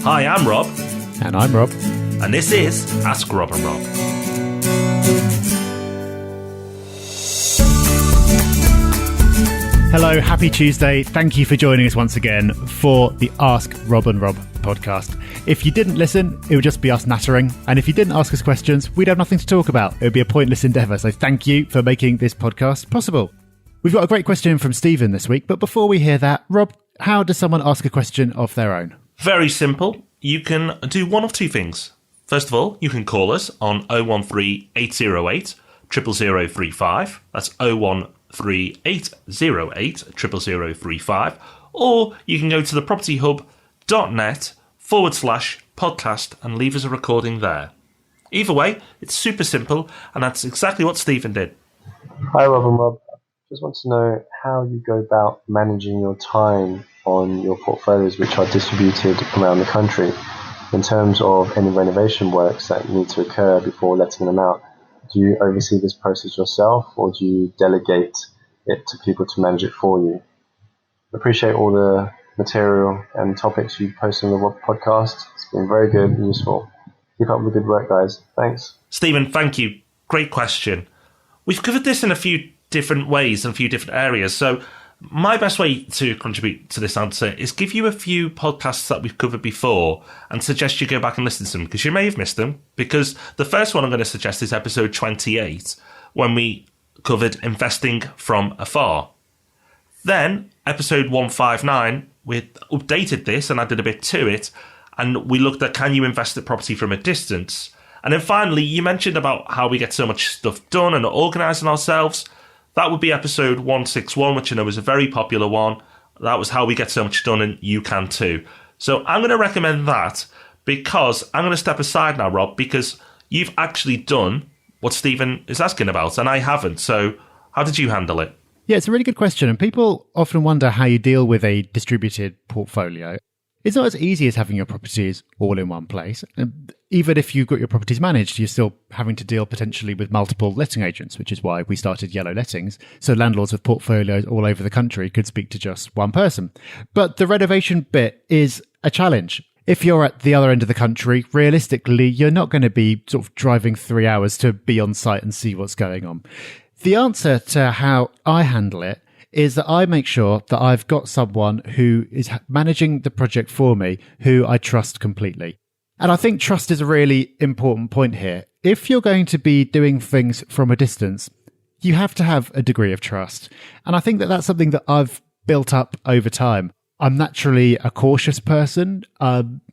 Hi, I'm Rob. And I'm Rob. And this is Ask Rob and Rob. Hello, happy Tuesday. Thank you for joining us once again for the Ask Rob and Rob podcast. If you didn't listen, it would just be us nattering. And if you didn't ask us questions, we'd have nothing to talk about. It would be a pointless endeavour. So thank you for making this podcast possible. We've got a great question from Stephen this week. But before we hear that, Rob, how does someone ask a question of their own? Very simple. You can do one of two things. First of all, you can call us on 013 808 00035. That's 013 808 00035. Or you can go to thepropertyhub.net/podcast and leave us a recording there. Either way, it's super simple, and that's exactly what Stephen did. Hi, Rob and Rob. Just want to know how you go about managing your time on your portfolios, which are distributed around the country, in terms of any renovation works that need to occur before letting them out. Do you oversee this process yourself, or do you delegate it to people to manage it for you? Appreciate all the material and topics you post on the podcast. It's been very good and useful. Keep up with the good work, guys. Thanks. Stephen, thank you. Great question. We've covered this in a few different ways and a few different areas. So my best way to contribute to this answer is give you a few podcasts that we've covered before and suggest you go back and listen to them, because you may have missed them. Because the first one I'm going to suggest is episode 28, when we covered investing from afar. Then episode 159, we updated this and added a bit to it, and we looked at, can you invest at property from a distance? And then finally, you mentioned about how we get so much stuff done and organising ourselves. That would be episode 161, which I know is a very popular one. That was how we get so much done, and you can too. So I'm going to recommend that, because I'm going to step aside now, Rob, because you've actually done what Stephen is asking about, and I haven't. So how did you handle it? Yeah, it's a really good question. And people often wonder how you deal with a distributed portfolio. It's not as easy as having your properties all in one place. Even if you've got your properties managed, you're still having to deal potentially with multiple letting agents, which is why we started Yellow Lettings. So landlords with portfolios all over the country could speak to just one person. But the renovation bit is a challenge. If you're at the other end of the country, realistically, you're not going to be sort of driving 3 hours to be on site and see what's going on. The answer to how I handle it is that I make sure that I've got someone who is managing the project for me, who I trust completely. And I think trust is a really important point here. If you're going to be doing things from a distance, you have to have a degree of trust. And I think that that's something that I've built up over time. I'm naturally a cautious person,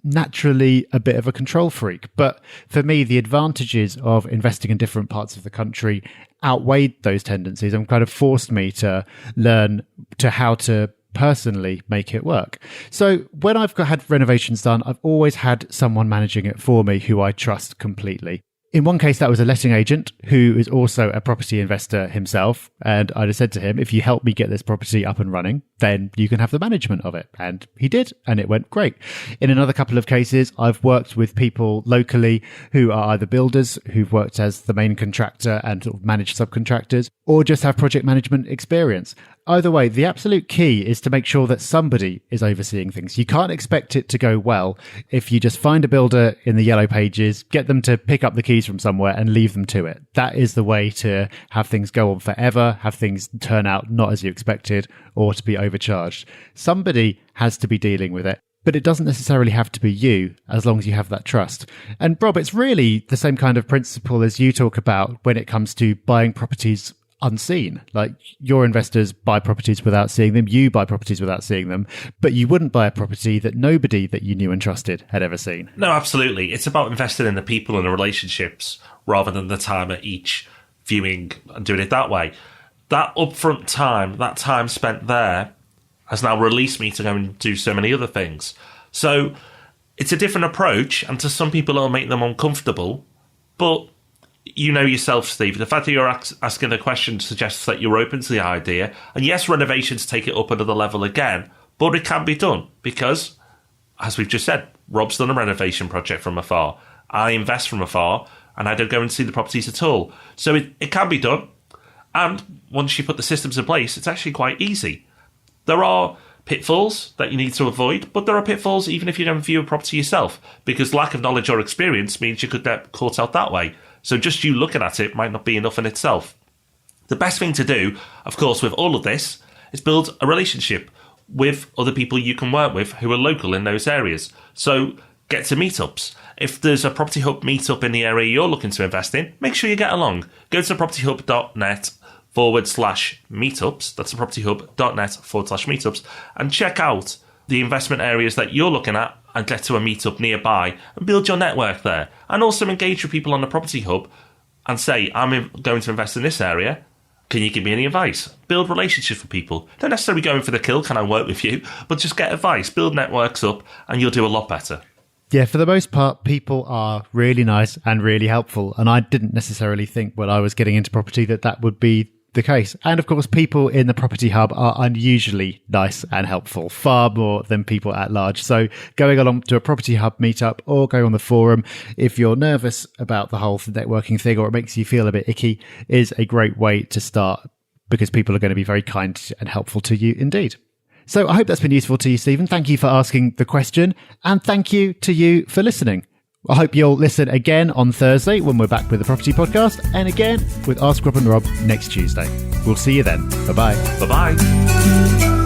naturally a bit of a control freak. But for me, the advantages of investing in different parts of the country outweighed those tendencies and kind of forced me to learn to how to personally make it work. So when I've had renovations done, I've always had someone managing it for me who I trust completely. In one case, that was a letting agent who is also a property investor himself. And I just said to him, if you help me get this property up and running, then you can have the management of it. And he did, and it went great. In another couple of cases, I've worked with people locally who are either builders who've worked as the main contractor and sort of managed subcontractors, or just have project management experience. Either way, the absolute key is to make sure that somebody is overseeing things. You can't expect it to go well if you just find a builder in the yellow pages, get them to pick up the keys from somewhere and leave them to it. That is the way to have things go on forever, have things turn out not as you expected, or to be overcharged. Somebody has to be dealing with it. But it doesn't necessarily have to be you, as long as you have that trust. And Rob, it's really the same kind of principle as you talk about when it comes to buying properties unseen. Like, your investors buy properties without seeing them, you buy properties without seeing them, but you wouldn't buy a property that nobody that you knew and trusted had ever seen. No, absolutely. It's about investing in the people and the relationships rather than the time at each viewing and doing it that way. That upfront time, that time spent there, has now released me to go and do so many other things. So it's a different approach, and to some people it'll make them uncomfortable, but you know yourself, Steve, the fact that you're asking the question suggests that you're open to the idea. And yes, renovations take it up another level again, but it can be done because, as we've just said, Rob's done a renovation project from afar. I invest from afar, and I don't go and see the properties at all. So it can be done. And once you put the systems in place, it's actually quite easy. There are pitfalls that you need to avoid, but there are pitfalls even if you don't view a property yourself, because lack of knowledge or experience means you could get caught out that way. So just you looking at it might not be enough in itself. The best thing to do, of course, with all of this is build a relationship with other people you can work with who are local in those areas. So get to meetups. If there's a Property Hub meetup in the area you're looking to invest in, make sure you get along. Go to propertyhub.net/meetups. That's propertyhub.net/meetups, and check out the investment areas that you're looking at and get to a meetup nearby and build your network there. And also engage with people on the Property Hub and say, I'm going to invest in this area. Can you give me any advice? Build relationships with people. Don't necessarily go in for the kill, can I work with you? But just get advice, build networks up, and you'll do a lot better. Yeah, for the most part, people are really nice and really helpful. And I didn't necessarily think when I was getting into property that would be the case. And of course, people in the Property Hub are unusually nice and helpful, far more than people at large. So going along to a Property Hub meetup or going on the forum, if you're nervous about the whole networking thing or it makes you feel a bit icky, is a great way to start, because people are going to be very kind and helpful to you indeed. So I hope that's been useful to you, Stephen. Thank you for asking the question, and thank you to you for listening. I hope you'll listen again on Thursday when we're back with the Property Podcast, and again with Ask Rob and Rob next Tuesday. We'll see you then. Bye-bye. Bye-bye.